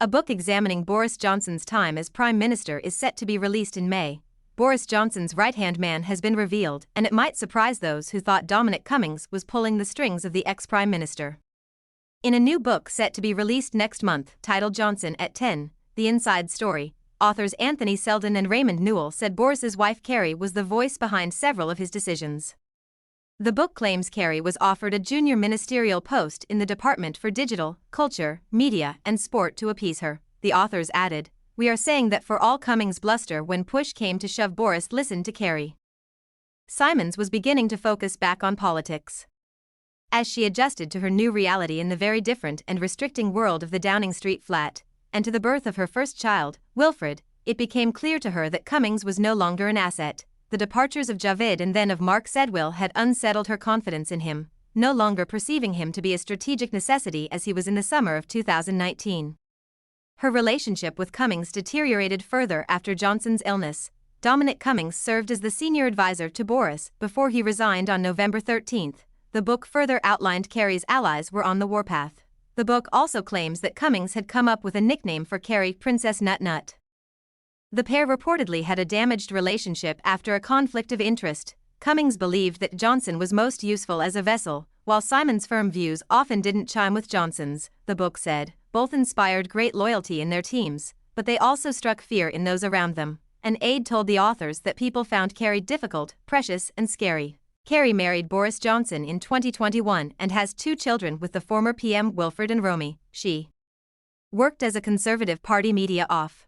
A book examining Boris Johnson's time as Prime Minister is set to be released in May. Boris Johnson's right-hand man has been revealed, and it might surprise those who thought Dominic Cummings was pulling the strings of the ex-Prime Minister. In a new book set to be released next month, titled Johnson at 10, The Inside Story, authors Anthony Seldon and Raymond Newell said Boris's wife Carrie was the voice behind several of his decisions. The book claims Carrie was offered a junior ministerial post in the Department for Digital, Culture, Media and Sport to appease her. The authors added, "We are saying that for all Cummings' bluster when push came to shove, Boris listened to Carrie." Simons was beginning to focus back on politics. As she adjusted to her new reality in the very different and restricting world of the Downing Street flat, and to the birth of her first child, Wilfred, it became clear to her that Cummings was no longer an asset. The departures of Javid and then of Mark Sedwill had unsettled her confidence in him, no longer perceiving him to be a strategic necessity as he was in the summer of 2019. Her relationship with Cummings deteriorated further after Johnson's illness. Dominic Cummings served as the senior advisor to Boris before he resigned on November 13. The book further outlined Carrie's allies were on the warpath. The book also claims that Cummings had come up with a nickname for Carrie, Princess Nut Nut. The pair reportedly had a damaged relationship after a conflict of interest. Cummings believed that Johnson was most useful as a vessel, while Simons' firm views often didn't chime with Johnson's, the book said. Both inspired great loyalty in their teams, but they also struck fear in those around them. An aide told the authors that people found Carrie difficult, precious and scary. Carrie married Boris Johnson in 2021 and has 2 children with the former PM Wilfred and Romy. She worked as a Conservative Party media off.